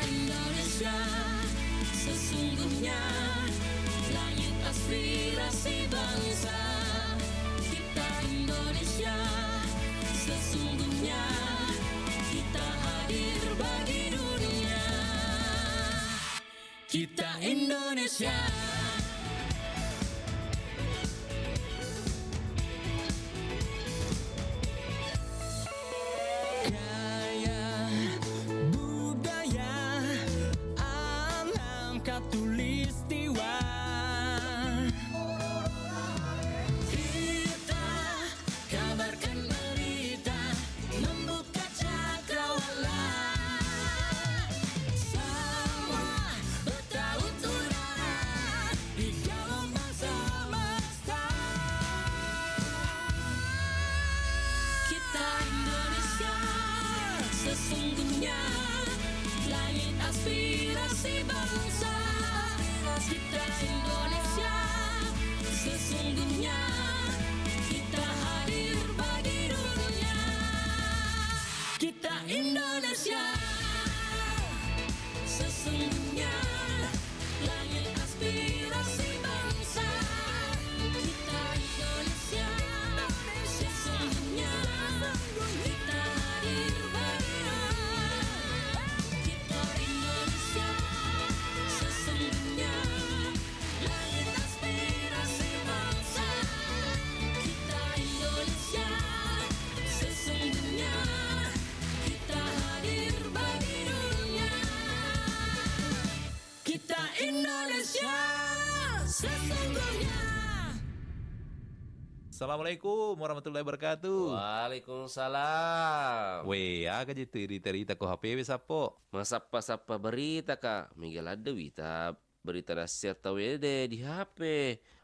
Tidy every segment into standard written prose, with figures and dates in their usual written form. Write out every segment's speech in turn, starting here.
Indonesia, sesungguhnya langit aspirasi bangsa. Kita Indonesia, sesungguhnya kita hadir bagi dunia. Kita Indonesia. Katulistiwa, kita kabarkan berita, membuka cakrawala. Semua bertaut udara di gelombang semesta. Kita Indonesia, sesungguhnya langit aspirasi bangsa. Kita Indonesia, sesungguhnya kita hadir bagi dunia. Kita Indonesia, sesungguhnya langit aspirasi bangsa. Kita Indonesia, sesungguhnya kita hadir bagi dunia. Kita Indonesia, sesungguhnya langit aspirasi bangsa. Kita Indonesia, sesungguhnya kita hadir bagi dunia. Kita Indonesia, sesungguhnya. Assalamualaikum warahmatullahi wabarakatuh. Waalaikumsalam. Weh, aga je cerita ko HP wes apo. Masapa-sapa berita kak. Miguel ada wita berita nasihat tawede di HP.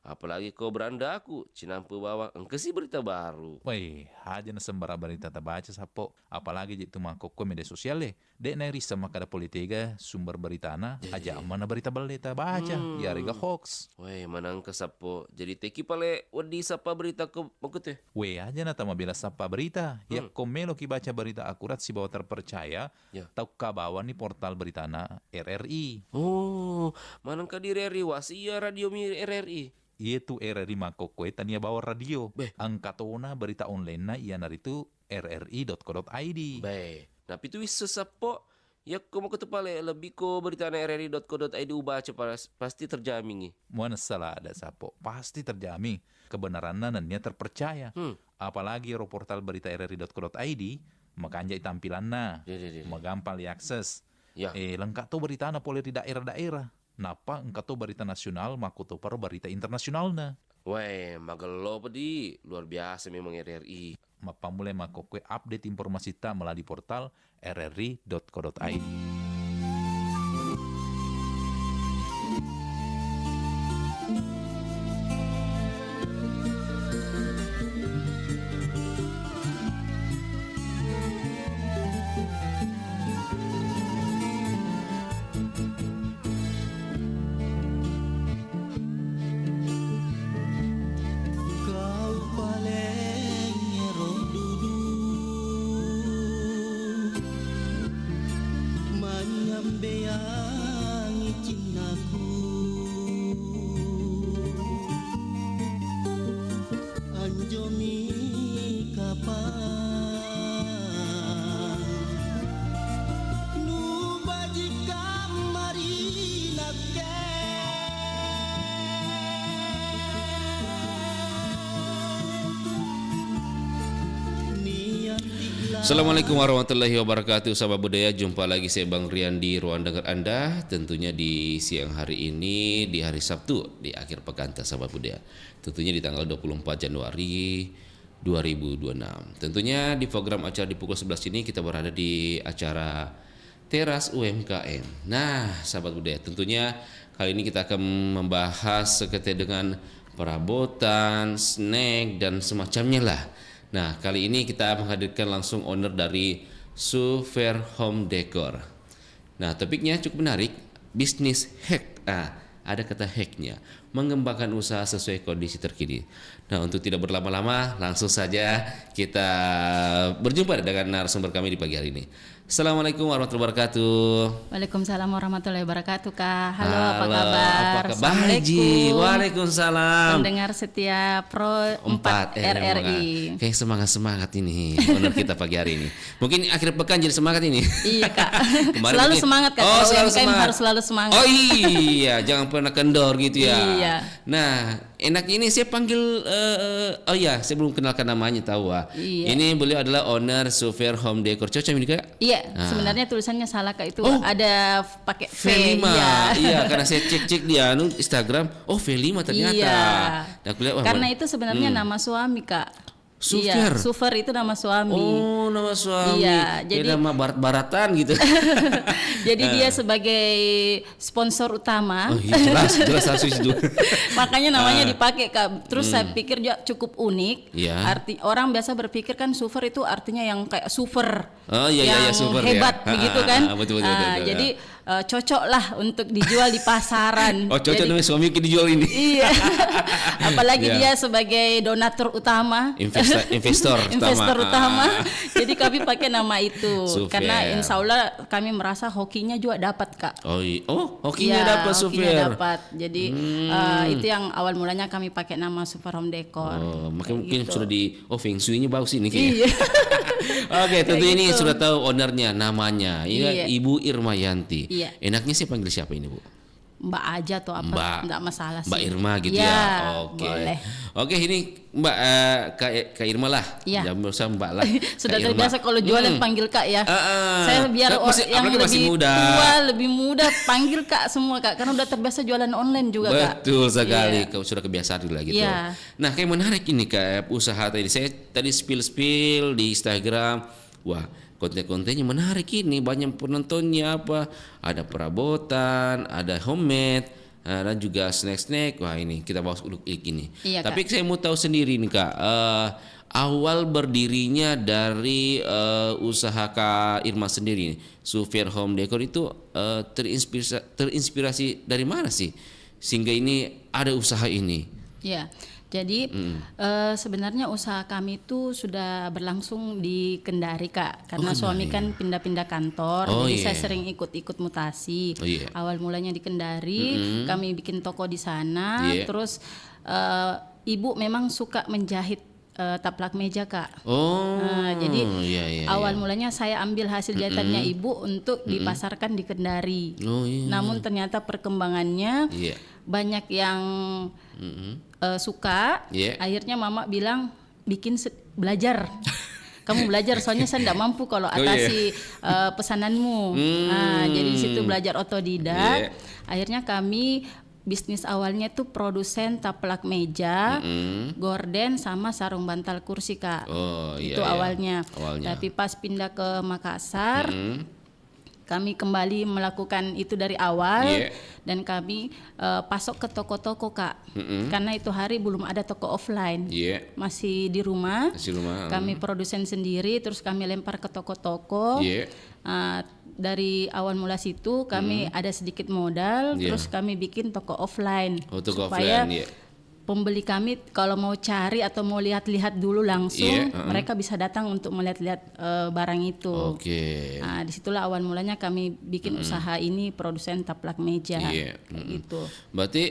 Apalagi kau beranda aku. Cinampu bawa engkesi berita baru. Weh, aja na sembara berita tak baca sapo. Apalagi je tu mangkok ko media sosial le. Dek na risa makada politika sumber berita na. Aja mana berita balik tak baca. Ya riga hoax. Weh, manang kesapo. Jadi teki pale wadi sapa berita ko makute. Weh, aja na tama bila sapa berita. Ya komelo ki baca berita akurat si bawa terpercaya. Ya. Tau kabawan ni portal berita na RRI. Oh, manang ka di RRI wasia radio mi RRI. Itu RRI mangkok ko tania bawa radio. Beh. Angkatona berita online na iya naritu rri.co.id. Baik. Tapi tu wis sesapo. Ya ko makute pale lebih ko berita na RRI.co.id ubaca pasti terjamin ni. Mana salah ada sapo, pasti terjamin kebenarannya dan dia terpercaya. Apalagi portal berita rri.co.id, makanya tampilannya, Ya. magampang diakses. Ya. Lengkap tuh berita na boleh di daerah-daerah. Napa engkau tuh berita nasional, maku tuh per berita internasionalnya. Weh, magelo pedi. Luar biasa memang RRI. Mapa mulai maku kue update informasi ta melalui portal rri.co.id. Kau paling nyeron duduk menyambeangi cintaku anjomi kapan nu baji kamari Assalamualaikum warahmatullahi wabarakatuh. Sahabat budaya, jumpa lagi saya Bang Rian di ruang dengar Anda. Tentunya di siang hari ini, di hari Sabtu, di akhir pekan sahabat budaya. Tentunya di tanggal 24 Januari 2026. Tentunya di program acara di pukul 11 ini kita berada di acara Teras UMKM. Nah, sahabat budaya, tentunya kali ini kita akan membahas sekitar dengan perabotan, snack, dan semacamnya lah. Nah, kali ini kita menghadirkan langsung owner dari Sufair Home Decor. Nah, topiknya cukup menarik, bisnis hack. Ada kata hacknya, mengembangkan usaha sesuai kondisi terkini. Nah, untuk tidak berlama-lama, langsung saja kita berjumpa dengan narasumber kami di pagi hari ini. Assalamualaikum warahmatullahi wabarakatuh. Waalaikumsalam warahmatullahi wabarakatuh, Kak. Halo, apa Halo, kabar? Apa kabar? Haji. Waalaikumsalam. Pendengar setia Pro 4 RRI. Kayak semangat ini honor kita pagi hari ini. Mungkin akhir pekan jadi semangat ini. Iya, Kak. Kemarin Selalu mungkin- semangat, Kak. Oh, Kalau selalu UMKM semangat. harus selalu semangat. Oh iya, jangan pernah kendor gitu ya. Iya. Nah, enak ini saya panggil oh iya, saya belum kenalkan namanya tahu ah. Iya. Ini beliau adalah owner Souvenir Home Decor. Cocok ini Kak? Iya, sebenarnya tulisannya salah, Kak. Itu Oh. ada pakai V. V5. Iya. Iya, karena saya cek-cek di Instagram, oh V5 ternyata. Iya. Dan aku lihat, wah, Karena itu sebenarnya nama suami, Kak. Sufer. Iya, Sufer itu nama suami. Oh, nama suami. Iya, Kayak jadi- nama barat-baratan gitu. Jadi dia sebagai sponsor utama. Oh iya, jelas harus itu. Makanya namanya dipakai, Kak. Terus saya pikir juga cukup unik. Iya. Arti orang biasa berpikir kan super itu artinya yang kayak super. Oh, iya, iya, yang iya, super, hebat ya. begitu kan. Betul. Jadi cocok lah untuk dijual di pasaran. Oh, cocok Jadi- dengan suami kita dijual ini. Iya. Apalagi Iya. dia sebagai donatur utama. Investor utama. Jadi kami pakai nama itu Super. karena insya Allah kami merasa hokinya juga dapat, Kak. Oh, iya. Oh, hokinya Iya, dapat hokinya Souvenir. dapat. Jadi itu yang awal mulanya kami pakai nama Super Home Decor. Oh, makanya Kayak mungkin gitu. sudah Feng Shui-nya bagus ini kayaknya. Iya. Oke, tentu Kayak ini gitu. sudah tahu ownernya, namanya. Iya. Ibu Irma Yanti. Iya. Enaknya sih panggil siapa ini, Bu? Mbak aja atau apa? Mbak. Enggak masalah sih. Mbak Irma gitu Iya, ya. Oke. Boleh. Oke, ini Mbak Kak Irma lah. Iya. Jangan berusaha Mbak lah. Sudah Kak Irma. terbiasa kalau jualan panggil Kak ya. Saya biar Kan masih- yang apalagi masih lebih muda. tua, lebih muda panggil Kak semua, Kak, karena udah terbiasa jualan online juga, Kak. Betul sekali, Iya. kau sudah kebiasaan juga gitu. Iya. Nah, kayak menarik ini Kak usaha tadi. Saya tadi spill di Instagram. Wah, konten-kontennya menarik ini, banyak penontonnya apa? Ada perabotan, ada homemade, dan juga snack-snack. Wah, ini kita bahas dulu ini. Iya, Tapi saya mau tahu sendiri nih Kak. Awal berdirinya dari usaha Kak Irma sendiri, Souvenir Home Decor itu terinspirasi dari mana sih sehingga ini ada usaha ini? Iya. Jadi sebenarnya usaha kami itu sudah berlangsung di Kendari, Kak. Karena suami kan pindah-pindah kantor, Oh, jadi iya. saya sering ikut-ikut mutasi. Oh, iya. Awal mulanya di Kendari, kami bikin toko di sana. Iya. Terus ibu memang suka menjahit taplak meja, Kak. Oh, Jadi iya, awal mulanya saya ambil hasil jahitannya ibu untuk dipasarkan di Kendari. Oh, iya. Namun ternyata perkembangannya Iya. banyak yang suka. Iya. Akhirnya mama bilang bikin belajar. Kamu belajar soalnya saya tidak mampu kalau iya. atasi pesananmu. Nah, jadi di situ belajar otodidak. Iya. Akhirnya kami bisnis awalnya tuh produsen taplak meja, gorden sama sarung bantal kursi, Kak. Oh, iya, Itu iya. awalnya. Awalnya. Tapi pas pindah ke Makassar, kami kembali melakukan itu dari awal. Iya. Dan kami pasok ke toko-toko, Kak. Karena itu hari belum ada toko offline. Iya. Masih di rumah. Masih rumah. Kami produsen sendiri, terus kami lempar ke toko-toko. Iya. Dari awal mula situ kami ada sedikit modal, Iya. terus kami bikin toko offline. Oh, toko supaya offline, iya. pembeli kami kalau mau cari atau mau lihat-lihat dulu langsung, Iya, mereka bisa datang untuk melihat-lihat barang itu. Oke. Nah, disitulah awal mulanya kami bikin usaha ini, produsen taplak meja. Iya, Kayak gitu. Berarti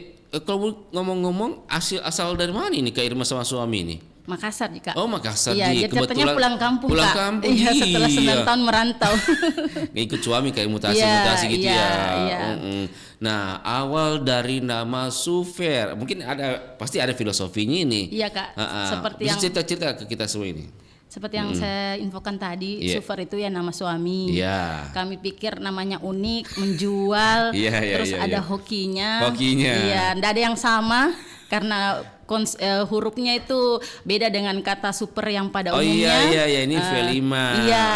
kalau ngomong-ngomong asal dari mana ini Kak Irma sama suami ini? Makassar, Kak. Oh, Makassar, Iya, Ji. jadi katanya pulang kampung, Pulang Kak. kampung, Iya, setelah 9 iya. tahun merantau. Ikut suami kayak mutasi gitu Iya, ya. iya. Nah, awal dari nama Souvenir, mungkin pasti ada filosofinya ini. Iya, Kak. Seperti Bisa yang cerita-cerita ke kita semua ini. Seperti yang saya infokan tadi, Iya. Super itu ya nama suami. Iya. Kami pikir namanya unik, menjual, Iya, iya, terus iya, ada iya. hokinya. Hokinya. Iya, ndak ada yang sama karena hurufnya itu beda dengan kata super yang pada Oh umumnya. iya, ini V5. Iya.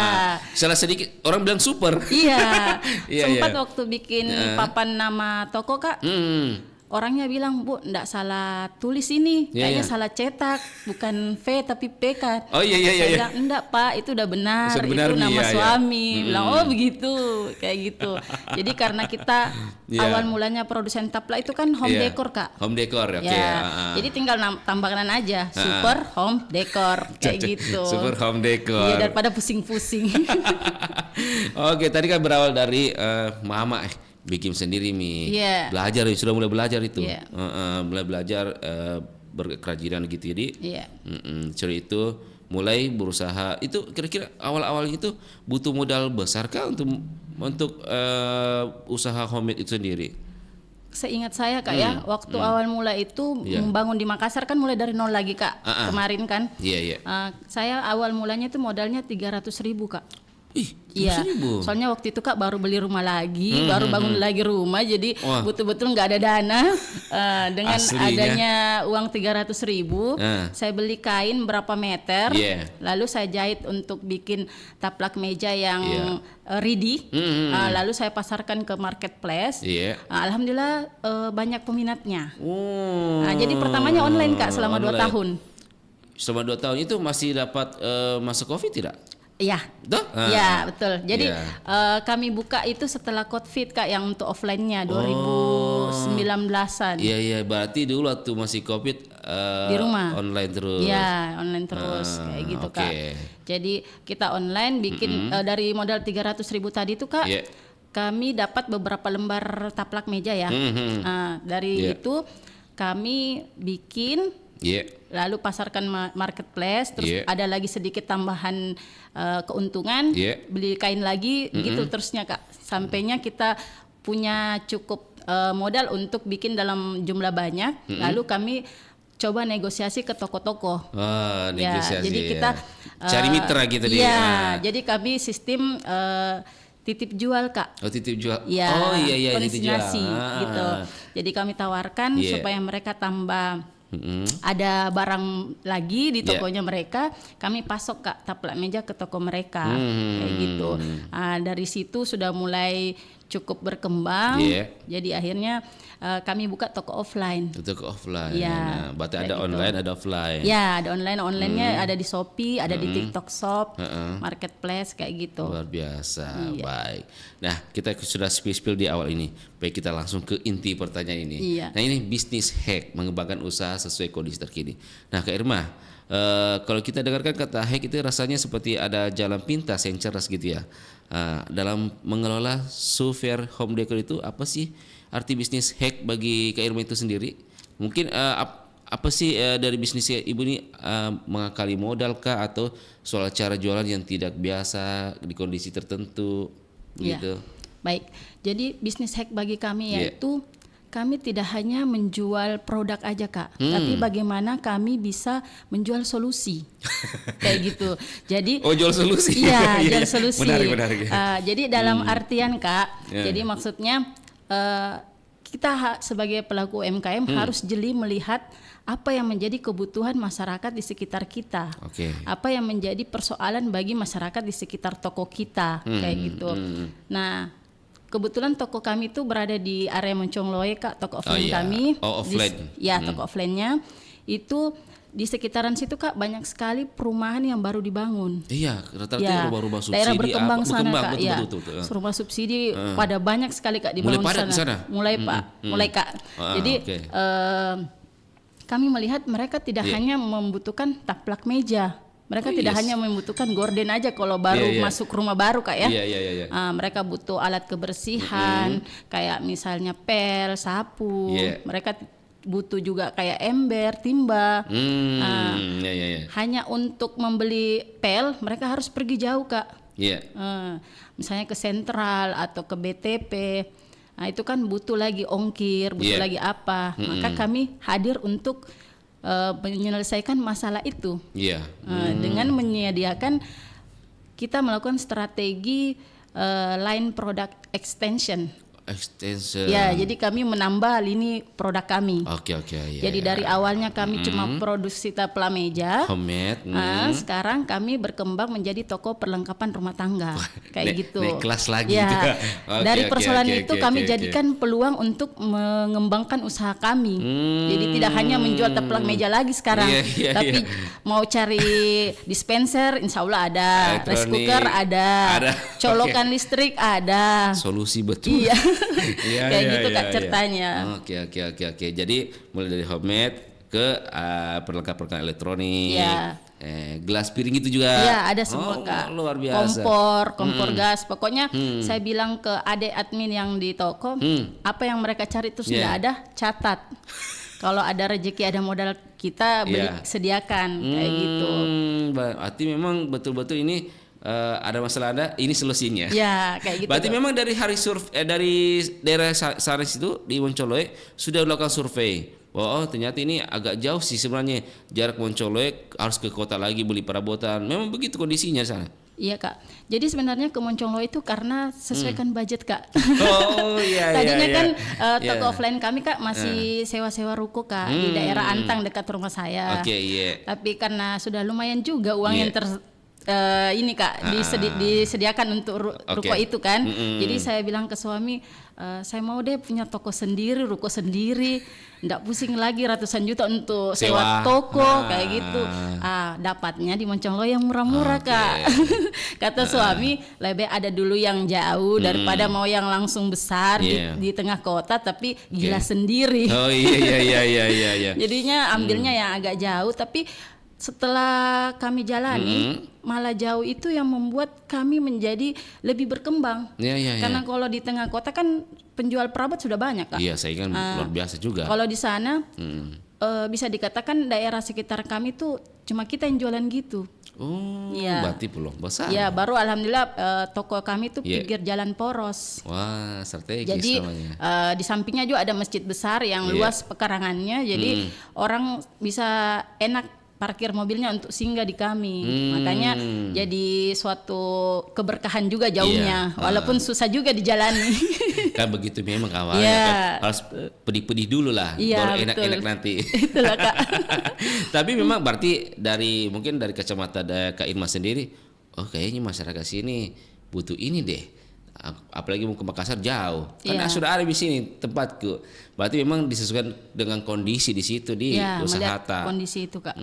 Salah sedikit orang bilang super. Iya. Iya, Sempat iya. waktu bikin papan nama toko, Kak. orangnya bilang, Bu, ndak salah tulis ini, Iya, kayaknya iya. salah cetak, bukan V tapi P kan. Oh, iya, iya, Saya iya. bilang, enggak Pak, itu udah benar, Sudah benar, itu nama iya, iya. suami. Bilang, oh begitu, kayak gitu. Jadi karena kita Iya. awal mulanya produsen taplak itu kan home Iya. decor Kak. Home decor, oke. Ya, jadi tinggal tambahkan aja super home decor kayak gitu. Super home decor. Iya, daripada pusing-pusing. Oke, tadi kan berawal dari mama bikin sendiri mie. Iya. Belajar, sudah mulai belajar itu. Iya. Mulai belajar berkerajinan gitu. Jadi Iya. Curi itu mulai berusaha. Itu kira-kira awal-awalnya itu butuh modal besar kah untuk usaha homemade itu sendiri? Seingat saya Kak ya, waktu awal mula itu Iya. membangun di Makassar kan mulai dari nol lagi Kak. Kemarin kan. Iya, iya. Saya awal mulanya itu modalnya 300.000 Kak. Ih, Iya, 100.000. soalnya waktu itu Kak baru beli rumah lagi, baru bangun lagi rumah, jadi Wah. betul-betul nggak ada dana. Dengan Aslinya. adanya uang 300.000, saya beli kain berapa meter, Iya. lalu saya jahit untuk bikin taplak meja yang Iya. ready, lalu saya pasarkan ke marketplace. Iya. Alhamdulillah banyak peminatnya. Oh. Jadi pertamanya online Kak selama 2 Online. tahun. Selama 2 tahun itu masih dapat masa Covid tidak? Iya. Betul? Iya betul. Jadi Iya. kami buka itu setelah COVID Kak yang untuk offline-nya Oh. 2019-an. Iya, iya, berarti dulu waktu masih Covid Di rumah. online terus. Iya, online terus kayak gitu oke. Kak. Jadi kita online bikin dari modal 300.000 tadi itu Kak. Iya. Kami dapat beberapa lembar taplak meja ya. Dari Iya. itu kami bikin Iya. lalu pasarkan marketplace, terus Iya. ada lagi sedikit tambahan keuntungan, Iya. beli kain lagi, gitu terusnya Kak. Sampainya kita punya cukup modal untuk bikin dalam jumlah banyak, lalu kami coba negosiasi ke toko-toko. Wah, Ya, negosiasi. jadi kita ya. Cari mitra gitu dia. Iya, jadi kami sistem titip jual Kak. Oh, titip jual. Ya, Oh, iya, iya, titip jual. konsinyasi gitu. Jadi kami tawarkan Iya. supaya mereka tambah ada barang lagi di Iya. tokonya mereka, kami pasok Kak taplak meja ke toko mereka kayak gitu. Dari situ sudah mulai cukup berkembang. Iya. Jadi akhirnya kami buka toko offline. Itu ke offline. Iya, Nah, berarti kayak ada gitu. online, ada offline. Ya, ada online-nya ada di Shopee, ada di TikTok Shop, Marketplace kayak gitu. Luar biasa. Iya. Baik. Nah, kita sudah spill di awal ini. Baik, kita langsung ke inti pertanyaan ini. Iya. Nah, ini bisnis hack, mengembangkan usaha sesuai kondisi terkini. Nah, Kak Irma, kalau kita dengarkan kata hack itu rasanya seperti ada jalan pintas yang cerdas gitu ya. Dalam mengelola souvenir home decor itu apa sih arti bisnis hack bagi Kak Irma itu sendiri? Mungkin apa sih dari bisnis ibu ini mengakali modal kah atau soal cara jualan yang tidak biasa di kondisi tertentu Iya. begitu? Baik. Jadi bisnis hack bagi kami Iya. yaitu kami tidak hanya menjual produk aja Kak, tapi bagaimana kami bisa menjual solusi. Kayak gitu. Jadi Oh, jual solusi. Iya, Iya, jual iya. solusi. Menarik. Jadi dalam artian Kak, Ya. jadi maksudnya kita sebagai pelaku UMKM harus jeli melihat apa yang menjadi kebutuhan masyarakat di sekitar kita. Oke. Apa yang menjadi persoalan bagi masyarakat di sekitar toko kita, kayak gitu. Nah, kebetulan toko kami itu berada di area Moncongloe Kak, toko offline iya. kami. Oh, offline. Toko offline-nya itu di sekitaran situ Kak banyak sekali perumahan yang baru dibangun. Iya, rata-rata Ya, rumah-rumah subsidi. daerah berkembang sana Kak, betul, ya. betul. Rumah subsidi pada banyak sekali Kak dibangun Mulai padat di sana? Mulai Kak. Jadi oke. kami melihat mereka tidak Iya. hanya membutuhkan taplak meja. Mereka Oh, tidak yes. hanya membutuhkan gorden aja kalau baru Iya, iya. masuk rumah baru Kak ya. Iya. Mereka butuh alat kebersihan kayak misalnya pel, sapu. Iya. Mereka butuh juga kayak ember, timba. Iya. Hanya untuk membeli pel mereka harus pergi jauh Kak. Iya. Misalnya ke sentral atau ke BTP. Nah, itu kan butuh lagi ongkir, butuh Iya. lagi apa. Maka kami hadir untuk menyelesaikan masalah itu. Iya. Dengan menyediakan kita melakukan strategi line product extension. Extension. Ya, jadi kami menambah lini produk kami. Oke, ya. Jadi dari awalnya kami cuma produksi tapla meja. Homemade. Sekarang kami berkembang menjadi toko perlengkapan rumah tangga. Kayak gitu. Naik kelas lagi Ya. juga. Oke, Dari oke, persoalan oke, itu oke, kami oke. jadikan peluang untuk mengembangkan usaha kami. Jadi tidak hanya menjual tapla meja lagi sekarang, Iya, tapi mau cari dispenser, insya Allah ada, rice Elektronik. cooker ada, Ada. colokan listrik ada. Solusi betul. Iya. Iya, Kayak iya, gitu iya, Kak iya. ceritanya. Oke. Jadi mulai dari homemade ke perlengkapan elektronik. Iya. Gelas piring itu juga. Iya ada semua Kak. Luar biasa. Kompor gas. Pokoknya saya bilang ke adik admin yang di toko, apa yang mereka cari itu sudah Yeah. ada, catat. Kalau ada rezeki ada modal kita beli Yeah. sediakan kayak gitu. Berarti memang betul-betul ini ada masalah ini solusinya. Ya kayak gitu. Berarti Kak. memang dari dari daerah Saris itu di Woncoloe sudah melakukan survei. Oh ternyata ini agak jauh sih sebenarnya jarak Woncoloe, harus ke kota lagi beli perabotan. Memang begitu kondisinya di sana. Iya Kak. Jadi sebenarnya ke Monconglo itu karena sesuaikan budget Kak. Oh iya. Tadinya iya. kan toko Iya. offline kami Kak masih sewa-sewa ruko Kak di daerah Antang dekat rumah saya. Oke, iya. Tapi karena sudah lumayan juga uang Iya. yang ini Kak disediakan untuk ruko Oke. itu kan. Jadi saya bilang ke suami, saya mau deh punya toko sendiri, ruko sendiri, nggak pusing lagi ratusan juta untuk Sewa. sewa toko Nah. kayak gitu. Dapatnya di Monconglo yang murah-murah Oke. Kak. Kata suami, lebih ada dulu yang jauh daripada mau yang langsung besar Iya. di tengah kota tapi gila sendiri. Oh iya. Jadinya ambilnya yang agak jauh, tapi setelah kami jalani malah jauh itu yang membuat kami menjadi lebih berkembang. Iya. Karena kalau di tengah kota kan penjual perabot sudah banyak Kak. Iya, saya kan luar biasa juga. Kalau di sana bisa dikatakan daerah sekitar kami tuh cuma kita yang jualan gitu. Oh, Iya. berarti peluang besar. Ya baru alhamdulillah toko kami tuh Iya. pinggir jalan poros. Wah, strategis Jadi namanya. di sampingnya juga ada masjid besar yang Iya. luas pekarangannya. Jadi orang bisa enak parkir mobilnya untuk singgah di kami. Makanya jadi suatu keberkahan juga jauhnya. Iya. Walaupun susah juga dijalani. Kan begitu memang awalnya Iya. kan harus pedih-pedih dulu lah, Iya, baru betul. enak-enak nanti. Itulah Kak. Tapi memang berarti mungkin dari kacamata Kak Irma sendiri, oh kayaknya masyarakat sini butuh ini deh. Apalagi mau ke Makassar jauh, karena Iya. sudah ada di sini tempatku. Berarti memang disesuaikan dengan kondisi di situ di Ya, melihat usaha. kondisi itu Kak.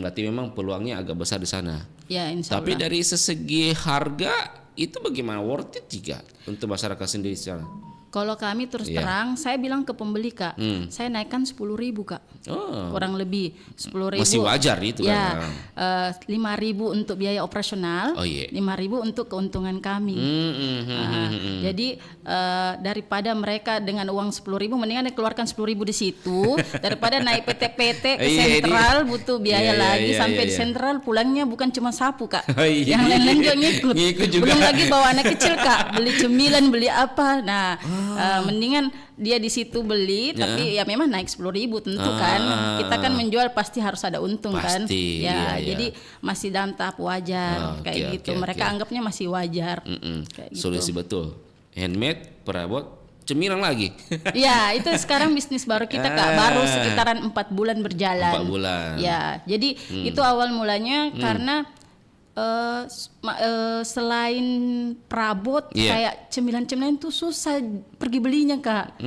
Berarti memang peluangnya agak besar di sana. Ya insya Tapi Allah. dari segi harga itu bagaimana, worth it juga untuk masyarakat sendiri secara? Kalau kami terus Iya. terang, saya bilang ke pembeli Kak, saya naikkan 10.000 Kak. Oh, Kurang lebih 10.000. masih wajar itu Ya, kan? 5.000 untuk biaya operasional, Oh, iya. 5.000 untuk keuntungan kami. Jadi daripada mereka dengan uang 10.000, mendingan dikeluarkan 10.000 di situ daripada naik PT-PT ke Iya, sentral butuh biaya Iya, lagi iya, sampai iya, di iya. sentral pulangnya bukan cuma sapu Kak, Oh, iya. yang lain-lain juga ngikut. Ngikut juga. Belum lagi bawa anak kecil Kak, beli cemilan, beli apa. Nah, mendingan dia di situ beli, tapi ya memang naik 10.000 tentu kan. Kita kan menjual pasti harus ada untung kan. Pasti, Ya, iya. jadi masih dalam tahap wajar Oke, kayak gitu. oke, Mereka oke. anggapnya masih wajar. Kayak gitu. Solusi betul. Handmade, perabot, cemilan lagi. Ya, itu sekarang bisnis baru kita Kak, baru sekitaran 4 bulan berjalan. 4 bulan. Ya, jadi itu awal mulanya karena selain perabot Iya. kayak cemilan-cemilan tuh susah pergi belinya Kak.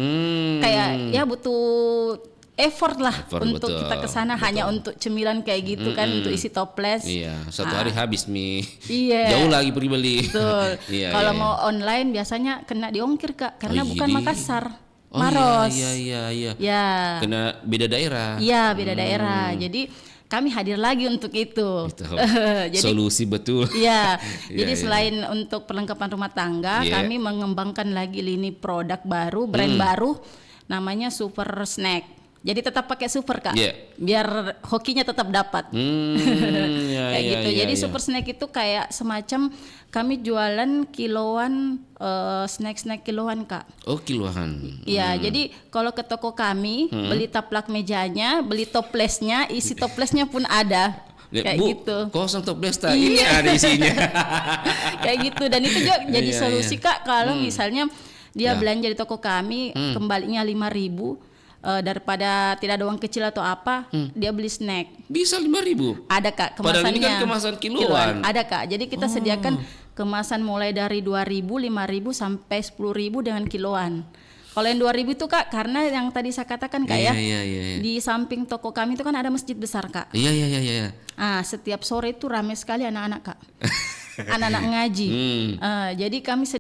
Kayak ya butuh effort lah Effort, untuk betul, kita ke sana hanya untuk cemilan kayak gitu kan, untuk isi toples. Iya, satu hari habis mie. Iya. Jauh lagi pergi beli. Betul. Iya, Kalau iya, mau online biasanya kena diongkir Kak, karena Oh, bukan jadi? Makassar, Oh, Maros. Iya. Ya. Kena beda daerah. Iya, beda daerah. Jadi kami hadir lagi untuk itu. Gitu. Jadi Solusi betul. iya, Iya, jadi iya. selain untuk perlengkapan rumah tangga, Iya. kami mengembangkan lagi lini produk baru, brand baru, namanya Super Snack. Jadi tetap pakai super Kak, Iya. biar hokinya tetap dapat. Iya, Kayak iya, gitu. iya, Jadi iya. super snack itu kayak semacam kami jualan kiloan, snack-snack kiloan Kak. Oh, kiloan. Iya, jadi kalau ke toko kami beli taplak mejanya, beli toplesnya, isi toplesnya pun ada. Kayak Bu, gitu. kosong toples tak? Ini Iya. ada isinya. Kayak gitu, dan itu juga jadi Iya, solusi Kak kalau misalnya Dia Ya. belanja di toko kami, kembalinya 5.000. Daripada tidak ada uang kecil atau apa, dia beli snack. Bisa 5.000. Ada Kak Padahal kemasannya. ini kan kemasan kiloan. Ada Kak. Jadi kita sediakan kemasan mulai dari 2.000, 5.000 sampai 10.000 dengan kiloan. Kalau yang 2.000 itu Kak, karena yang tadi saya katakan Kak Iya, ya, iya, iya, iya. di samping toko kami itu kan ada masjid besar Kak. Iya, iya, iya, iya. Setiap sore itu ramai sekali anak-anak Kak. Anak-anak ngaji. Jadi kami